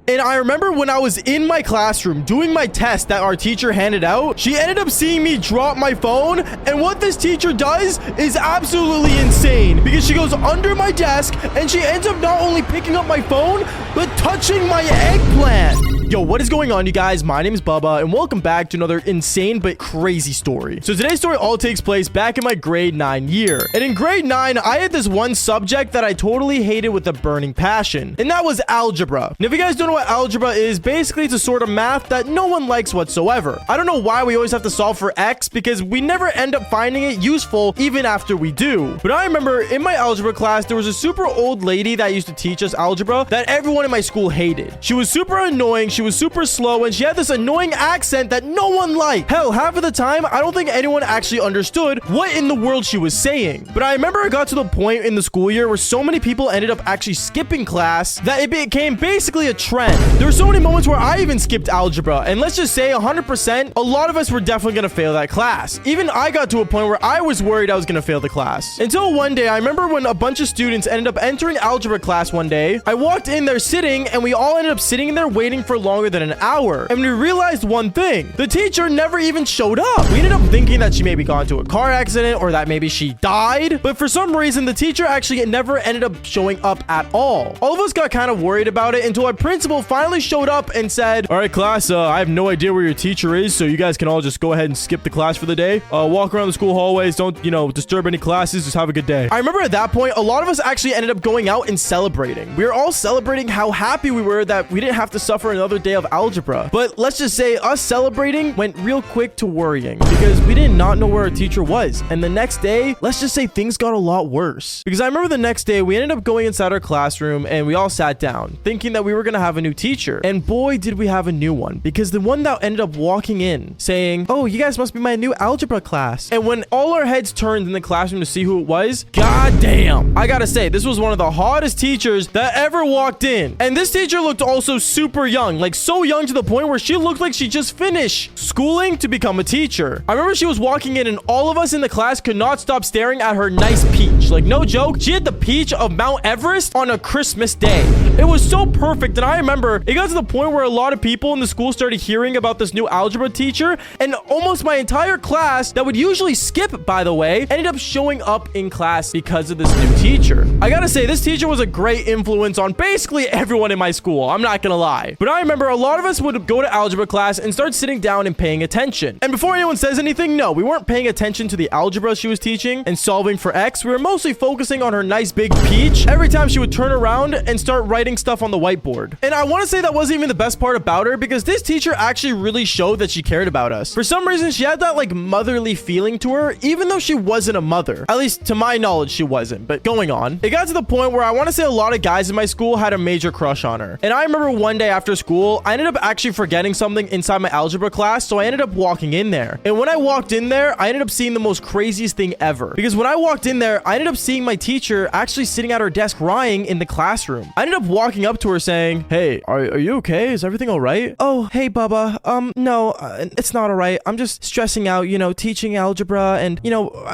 And I remember when I was in my classroom doing my test that our teacher handed out, she ended up seeing me drop my phone. And what this teacher does is absolutely insane, because she goes under my desk and she ends up not only picking up my phone, but touching my eggplant. Yo, what is going on, you guys? My name is Bubba, and welcome back to another insane but crazy story. So today's story all takes place back in my grade 9 year. And in grade 9, I had this one subject that I totally hated with a burning passion, and that was algebra. And if you guys don't know what algebra is, basically it's a sort of math that no one likes whatsoever. I don't know why we always have to solve for X, because we never end up finding it useful even after we do. But I remember in my algebra class, there was a super old lady that used to teach us algebra that everyone in my school hated. She was super annoying. She was super slow, and she had this annoying accent that no one liked. Hell, half of the time, I don't think anyone actually understood what in the world she was saying. But I remember it got to the point in the school year where so many people ended up actually skipping class that it became basically a trend. There were so many moments where I even skipped algebra, and let's just say 100%, a lot of us were definitely going to fail that class. Even I got to a point where I was worried I was going to fail the class. Until one day, I remember when a bunch of students ended up entering algebra class one day. I walked in there sitting, and we all ended up sitting in there waiting for longer than an hour. And we realized one thing: the teacher never even showed up. We ended up thinking that she maybe got into a car accident, or that maybe she died. But for some reason, the teacher actually never ended up showing up at all. All of us got kind of worried about it until our principal finally showed up and said, "All right, class, I have no idea where your teacher is, so you guys can all just go ahead and skip the class for the day. Walk around the school hallways. Don't, disturb any classes. Just have a good day." I remember at that point, a lot of us actually ended up going out and celebrating. We were all celebrating how happy we were that we didn't have to suffer another day of algebra. But let's just say us celebrating went real quick to worrying, because we did not know where our teacher was. And the next day, let's just say things got a lot worse, because I remember the next day we ended up going inside our classroom and we all sat down thinking that we were going to have a new teacher. And boy, did we have a new one, because the one that ended up walking in saying, "Oh, you guys must be my new algebra class." And when all our heads turned in the classroom to see who it was, goddamn, I gotta say, this was one of the hottest teachers that ever walked in. And this teacher looked also super young, like so young to the point where she looked like she just finished schooling to become a teacher. I remember she was walking in and all of us in the class could not stop staring at her nice peach. Like, no joke, she had the peach of Mount Everest on a Christmas day. It was so perfect. And I remember it got to the point where a lot of people in the school started hearing about this new algebra teacher, and almost my entire class that would usually skip, by the way, ended up showing up in class because of this new teacher. I gotta say, this teacher was a great influence on basically everyone in my school. I'm not gonna lie. But I remember a lot of us would go to algebra class and start sitting down and paying attention. And before anyone says anything, no, we weren't paying attention to the algebra she was teaching and solving for X. We were mostly focusing on her nice big peach every time she would turn around and start writing stuff on the whiteboard. And I want to say that wasn't even the best part about her, because this teacher actually really showed that she cared about us. For some reason, she had that like motherly feeling to her, even though she wasn't a mother. At least to my knowledge, she wasn't. But going on, it got to the point where I want to say a lot of guys in my school had a major crush on her. And I remember one day after school, I ended up actually forgetting something inside my algebra class, so I ended up walking in there. And when I walked in there, I ended up seeing the most craziest thing ever, because when I walked in there, I ended up seeing my teacher actually sitting at her desk crying in the classroom. I ended up walking up to her saying, "Hey, are you okay? Is everything all right?" "Oh, hey, Bubba. No, it's not all right. I'm just stressing out, teaching algebra, and,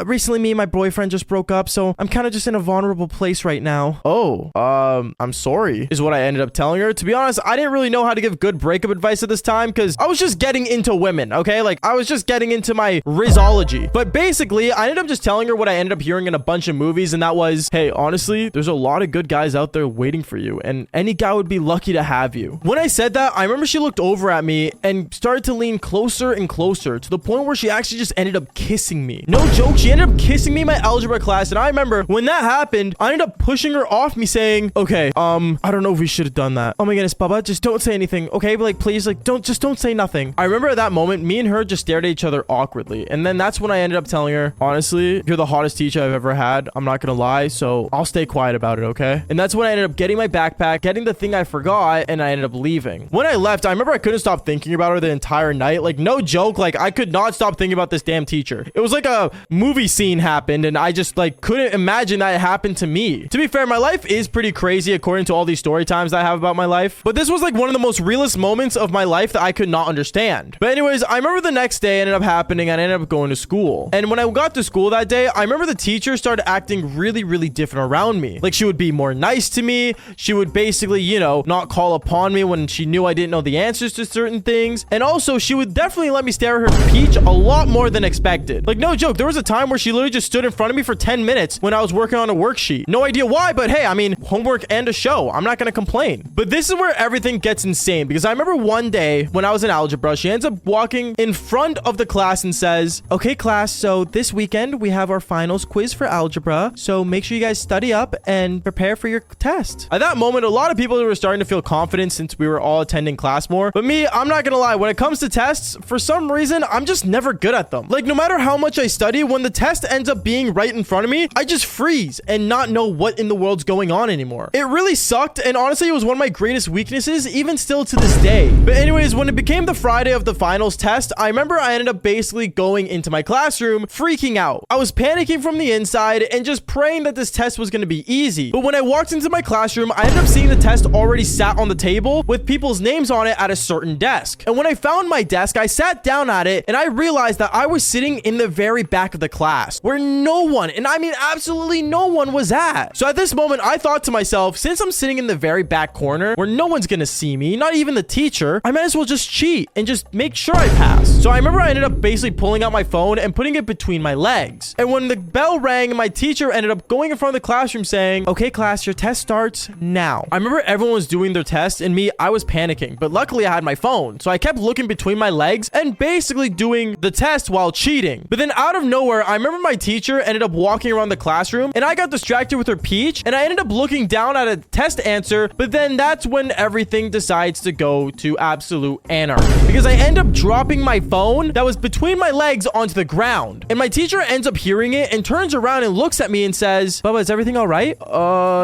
recently me and my boyfriend just broke up, so I'm kind of just in a vulnerable place right now." "Oh, I'm sorry," is what I ended up telling her. To be honest, I didn't really know how to give good breakup advice at this time, because I was just getting into women, okay? Like, I was just getting into my rizology. But basically, I ended up just telling her what I ended up hearing in a bunch of movies, and that was, "Hey, honestly, there's a lot of good guys out there waiting for you, and any guy would be lucky to have you." When I said that, I remember she looked over at me and started to lean closer and closer to the point where she actually just ended up kissing me. No joke, she ended up kissing me in my algebra class, and I remember when that happened, I ended up pushing her off me saying, "Okay, I don't know if we should have done that. Oh my goodness, Bubba, just don't say anything, okay? But, like, please, like, don't say nothing." I remember at that moment, me and her just stared at each other awkwardly. And then that's when I ended up telling her, "Honestly, you're the hottest teacher I've ever had. I'm not gonna lie, so I'll stay quiet about it, okay?" And that's when I ended up getting my backpack, getting the thing I forgot, and I ended up leaving. When I left, I remember I couldn't stop thinking about her the entire night. Like, no joke, like, I could not stop thinking about this damn teacher. It was like a movie scene happened, and I just, like, couldn't imagine that it happened to me. To be fair, my life is pretty crazy according to all these story times I have about my life, but this was like one of the most most realist moments of my life that I could not understand. But anyways, I remember the next day ended up happening and I ended up going to school. And when I got to school that day, I remember the teacher started acting really, really different around me. Like, she would be more nice to me. She would basically, you know, not call upon me when she knew I didn't know the answers to certain things. And also, she would definitely let me stare at her peach a lot more than expected. Like, no joke, there was a time where she literally just stood in front of me for 10 minutes when I was working on a worksheet. No idea why, but hey, I mean, homework and a show. I'm not gonna complain. But this is where everything gets insane, because I remember one day when I was in algebra, she ends up walking in front of the class and says, okay, class, so this weekend we have our finals quiz for algebra, so make sure you guys study up and prepare for your test. At that moment, a lot of people were starting to feel confident since we were all attending class more. But me, I'm not gonna lie, when it comes to tests, for some reason, I'm just never good at them. Like, no matter how much I study, when the test ends up being right in front of me, I just freeze and not know what in the world's going on anymore. It really sucked, and honestly, it was one of my greatest weaknesses, even still to this day. But anyways, when it became the Friday of the finals test, I remember I ended up basically going into my classroom, freaking out. I was panicking from the inside and just praying that this test was gonna be easy. But when I walked into my classroom, I ended up seeing the test already sat on the table with people's names on it at a certain desk. And when I found my desk, I sat down at it and I realized that I was sitting in the very back of the class where no one, and I mean absolutely no one, was at. So at this moment, I thought to myself, since I'm sitting in the very back corner where no one's gonna see me, not even the teacher, I might as well just cheat and just make sure I pass. So I remember I ended up basically pulling out my phone and putting it between my legs. And when the bell rang, my teacher ended up going in front of the classroom saying, okay, class, your test starts now. I remember everyone was doing their test and me, I was panicking, but luckily I had my phone. So I kept looking between my legs and basically doing the test while cheating. But then out of nowhere, I remember my teacher ended up walking around the classroom and I got distracted with her peach and I ended up looking down at a test answer. But then that's when everything decides to go to absolute anarchy, because I end up dropping my phone that was between my legs onto the ground. And my teacher ends up hearing it and turns around and looks at me and says, Bubba, is everything all right?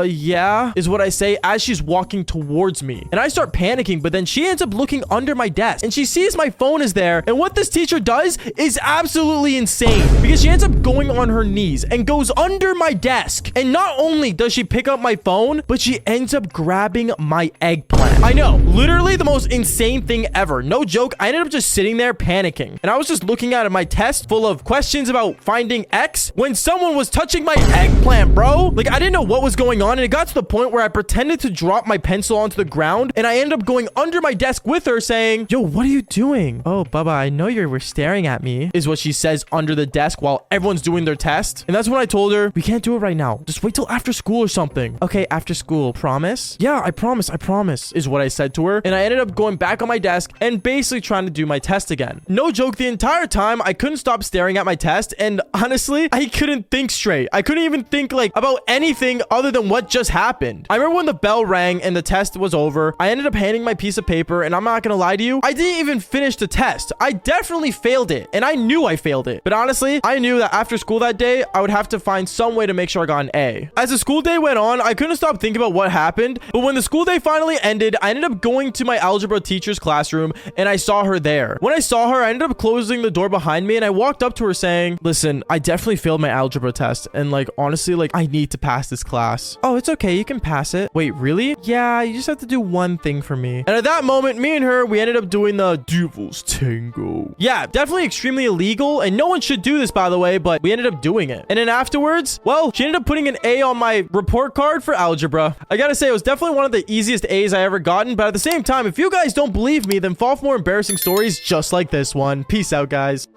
Yeah, is what I say as she's walking towards me. And I start panicking, but then she ends up looking under my desk and she sees my phone is there. And what this teacher does is absolutely insane, because she ends up going on her knees and goes under my desk. And not only does she pick up my phone, but she ends up grabbing my eggplant. I know, literally the most insane thing ever. No joke, I ended up just sitting there panicking. And I was just looking at my test full of questions about finding X when someone was touching my eggplant, bro. Like, I didn't know what was going on. And it got to the point where I pretended to drop my pencil onto the ground. And I ended up going under my desk with her saying, yo, what are you doing? Oh, Bubba, I know you were staring at me, is what she says under the desk while everyone's doing their test. And that's when I told her, we can't do it right now. Just wait till after school or something. Okay, after school. Promise? Yeah, I promise, is what I said to her. And I ended up going back on my desk and basically trying to do my test again. No joke, the entire time I couldn't stop staring at my test, and honestly, I couldn't think straight. I couldn't even think like about anything other than what just happened. I remember when the bell rang and the test was over, I ended up handing my piece of paper, and I'm not gonna lie to you, I didn't even finish the test. I definitely failed it, and I knew I failed it. But honestly, I knew that after school that day, I would have to find some way to make sure I got an A. As the school day went on, I couldn't stop thinking about what happened, but when the school day finally ended, I ended up going to my algebra teacher's classroom, and I saw her there. When I saw her, I ended up closing the door behind me, and I walked up to her saying, listen, I definitely failed my algebra test, and like, honestly, like, I need to pass this class. Oh, it's okay, you can pass it. Wait, really? Yeah, you just have to do one thing for me. And at that moment, me and her, we ended up doing the devil's tango. Yeah, definitely extremely illegal, and no one should do this, by the way, but we ended up doing it. And then afterwards, well, she ended up putting an A on my report card for algebra. I gotta say, it was definitely one of the easiest A's I ever gotten, but at the same time, if you guys don't believe me, then fall for more embarrassing stories just like this one. Peace out, guys.